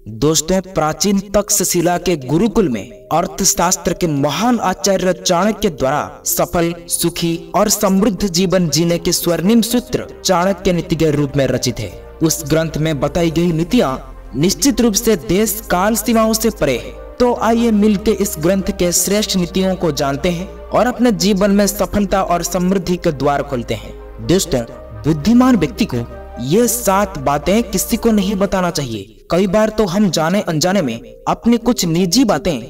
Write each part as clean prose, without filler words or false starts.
दोस्तों, प्राचीन तक्षशिला के गुरुकुल में अर्थशास्त्र के महान आचार्य चाणक्य द्वारा सफल, सुखी और समृद्ध जीवन जीने के स्वर्णिम सूत्र चाणक्य नीति के रूप में रचित है। उस ग्रंथ में बताई गई नीतियाँ निश्चित रूप से देश काल सीमाओं से परे है। तो आइए मिलकर इस ग्रंथ के श्रेष्ठ नीतियों को जानते हैं और अपने जीवन में सफलता और समृद्धि के द्वार खोलते हैं। दोस्तों, बुद्धिमान व्यक्ति को ये 7 बातें किसी को नहीं बताना चाहिए। कई बार तो हम जाने अनजाने में अपनी कुछ निजी बातें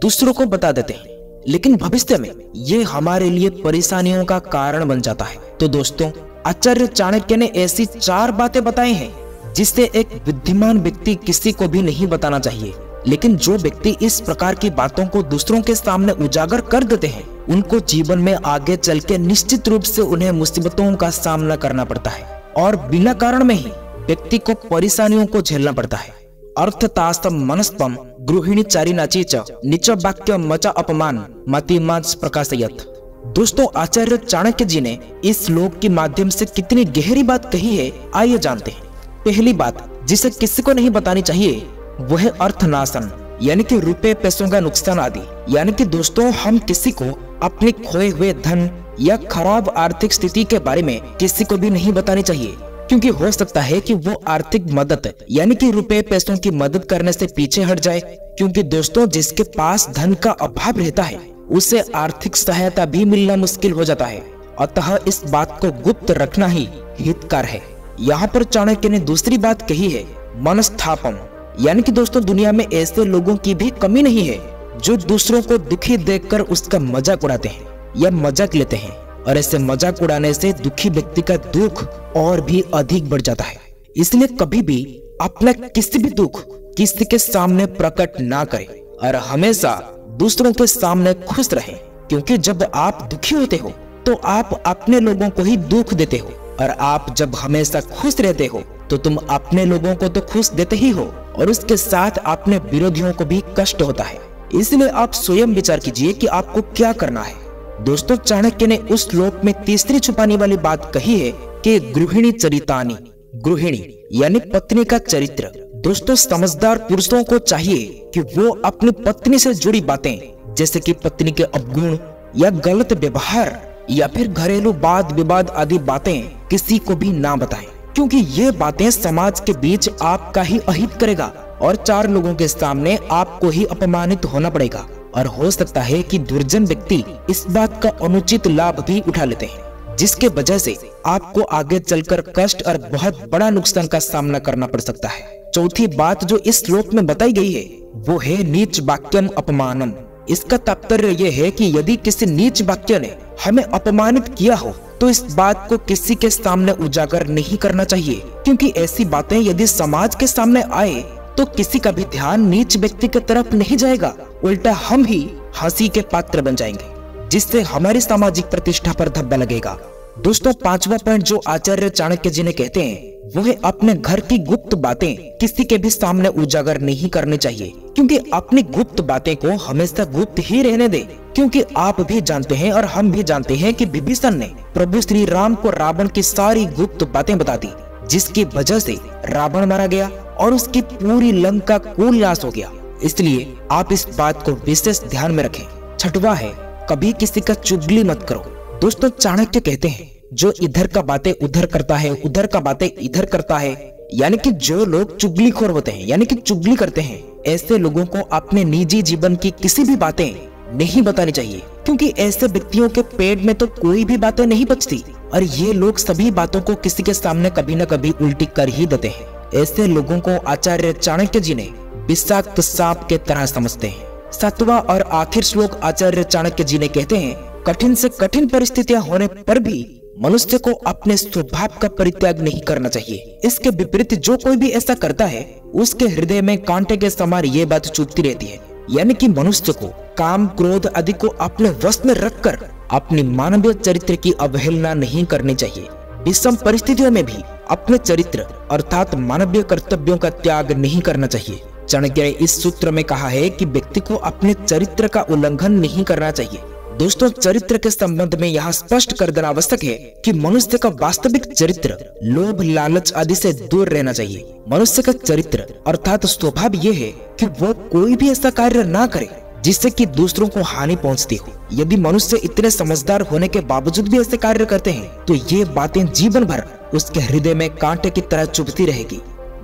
दूसरों को बता देते हैं, लेकिन भविष्य में ये हमारे लिए परेशानियों का कारण बन जाता है। तो दोस्तों, आचार्य चाणक्य ने ऐसी 4 बातें बताई हैं जिससे एक बुद्धिमान व्यक्ति किसी को भी नहीं बताना चाहिए। लेकिन जो व्यक्ति इस प्रकार की बातों को दूसरों के सामने उजागर कर देते हैं, उनको जीवन में आगे चल के निश्चित रूप से उन्हें मुसीबतों का सामना करना पड़ता है और बिना कारण में ही व्यक्ति को परेशानियों को झेलना पड़ता है। अर्थतास्तम मनस्पम गृहिणी चारिनाची च नीच वाक्य मचा अपमान मतिमांस प्रकाशयत। दोस्तों, आचार्य चाणक्य जी ने इस श्लोक के माध्यम से कितनी गहरी बात कही है, आइए जानते हैं। पहली बात जिसे किसी को नहीं बतानी चाहिए वो है अर्थनाशन, यानी कि रुपए पैसों का नुकसान आदि। यानी कि दोस्तों, हम किसी को अपने खोए हुए धन या खराब आर्थिक स्थिति के बारे में किसी को भी नहीं बतानी चाहिए, क्योंकि हो सकता है कि वो आर्थिक मदद यानी कि रुपए पैसों की मदद करने से पीछे हट जाए। क्योंकि दोस्तों, जिसके पास धन का अभाव रहता है उसे आर्थिक सहायता भी मिलना मुश्किल हो जाता है। अतः इस बात को गुप्त रखना ही हितकर है। यहाँ पर चाणक्य ने दूसरी बात कही है मनस्थापम, यानी कि दोस्तों, दुनिया में ऐसे लोगों की भी कमी नहीं है जो दूसरों को दुखी देखकर उसका मजाक उड़ाते हैं या मजाक लेते हैं, और ऐसे मजाक उड़ाने से दुखी व्यक्ति का दुख और भी अधिक बढ़ जाता है। इसलिए कभी भी अपना किसी भी दुख किसी के सामने प्रकट ना करें और हमेशा दूसरों के सामने खुश रहें, क्योंकि जब आप दुखी होते हो तो आप अपने लोगों को ही दुख देते हो, और आप जब हमेशा खुश रहते हो तो तुम अपने लोगों को तो खुश देते ही हो और उसके साथ अपने विरोधियों को भी कष्ट होता है। इसलिए आप स्वयं विचार कीजिए कि आपको क्या करना है। दोस्तों, चाणक्य ने उस श्लोक में तीसरी छुपाने वाली बात कही है कि गृहिणी चरितानी, गृहिणी यानी पत्नी का चरित्र। दोस्तों, समझदार पुरुषों को चाहिए कि वो अपनी पत्नी से जुड़ी बातें जैसे कि पत्नी के अवगुण या गलत व्यवहार या फिर घरेलू वाद विवाद आदि बातें किसी को भी ना बताएं, क्योंकि ये बातें समाज के बीच आपका ही अहित करेगा और 4 लोगों के सामने आपको ही अपमानित होना पड़ेगा। और हो सकता है कि दुर्जन व्यक्ति इस बात का अनुचित लाभ भी उठा लेते हैं, जिसके वजह से आपको आगे चलकर कष्ट और बहुत बड़ा नुकसान का सामना करना पड़ सकता है। चौथी बात जो इस श्लोक में बताई गई है वो है नीच वाक्यम अपमानम। इसका तात्पर्य यह है कि यदि किसी नीच वाक्य ने हमें अपमानित किया हो तो इस बात को किसी के सामने उजागर नहीं करना चाहिए, क्योंकि ऐसी बातें यदि समाज के सामने आए तो किसी का भी ध्यान नीच व्यक्ति की तरफ नहीं जाएगा, उल्टा हम ही हंसी के पात्र बन जाएंगे, जिससे हमारी सामाजिक प्रतिष्ठा पर धब्बा लगेगा। दोस्तों, 5वां पॉइंट जो आचार्य चाणक्य जी ने कहते हैं वो है अपने घर की गुप्त बातें किसी के भी सामने उजागर नहीं करनी चाहिए, क्योंकि अपनी गुप्त बातें को हमेशा गुप्त ही रहने दे। क्योंकि आप भी जानते हैं और हम भी जानते हैं कि विभीषण ने प्रभु श्री राम को रावण की सारी गुप्त बातें बता दी, जिसकी वजह से रावण मारा गया और उसकी पूरी लंका कुल नाश हो गया। इसलिए आप इस बात को विशेष ध्यान में रखें। 6वां है कभी किसी का चुगली मत करो। दोस्तों, चाणक्य कहते हैं जो इधर का बातें उधर करता है, उधर का बातें इधर करता है, यानी कि जो लोग चुगलीखोर होते हैं यानी कि चुगली करते हैं, ऐसे लोगों को अपने निजी जीवन की किसी भी बातें नहीं बतानी चाहिए, क्योंकि ऐसे व्यक्तियों के पेट में तो कोई भी बातें नहीं बचती और ये लोग सभी बातों को किसी के सामने कभी न कभी उल्टी कर ही देते हैं। ऐसे लोगों को आचार्य चाणक्य जी ने विषाक्त सांप के तरह समझते हैं। 7वां और आखिर श्लोक आचार्य चाणक्य जी ने कहते हैं कठिन से कठिन परिस्थितियां होने पर भी मनुष्य को अपने स्वभाव का परित्याग नहीं करना चाहिए। इसके विपरीत जो कोई भी ऐसा करता है उसके हृदय में कांटे के समान ये बात चुभती रहती है, यानी कि मनुष्य को काम क्रोध आदि को अपने वश में रखकर अपनी मानवीय चरित्र की अवहेलना नहीं करनी चाहिए। विषम परिस्थितियों में भी अपने चरित्र अर्थात मानवीय कर्तव्यों का त्याग नहीं करना चाहिए। चाणक्य ने इस सूत्र में कहा है कि व्यक्ति को अपने चरित्र का उल्लंघन नहीं करना चाहिए। दोस्तों, चरित्र के संबंध में यहाँ स्पष्ट कर देना आवश्यक है कि मनुष्य का वास्तविक चरित्र लोभ, लालच आदि से दूर रहना चाहिए। मनुष्य का चरित्र अर्थात स्वभाव ये है कि वो कोई भी ऐसा कार्य ना करे जिससे कि दूसरों को हानि पहुंचती हो। यदि मनुष्य इतने समझदार होने के बावजूद भी ऐसे कार्य करते हैं तो ये बातें जीवन भर उसके हृदय में कांटे की तरह चुभती रहेगी।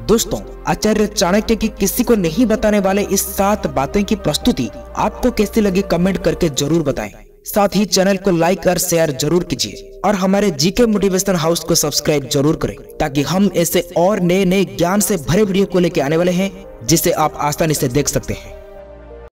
दोस्तों, आचार्य चाणक्य की किसी को नहीं बताने वाले इस 7 बातें की प्रस्तुति आपको कैसी लगी कमेंट करके जरूर बताएं। साथ ही चैनल को लाइक और शेयर जरूर कीजिए और हमारे जीके मोटिवेशन हाउस को सब्सक्राइब जरूर करें ताकि हम ऐसे और नए ज्ञान से भरे वीडियो को लेकर आने वाले हैं जिसे आप आसानी से देख सकते हैं।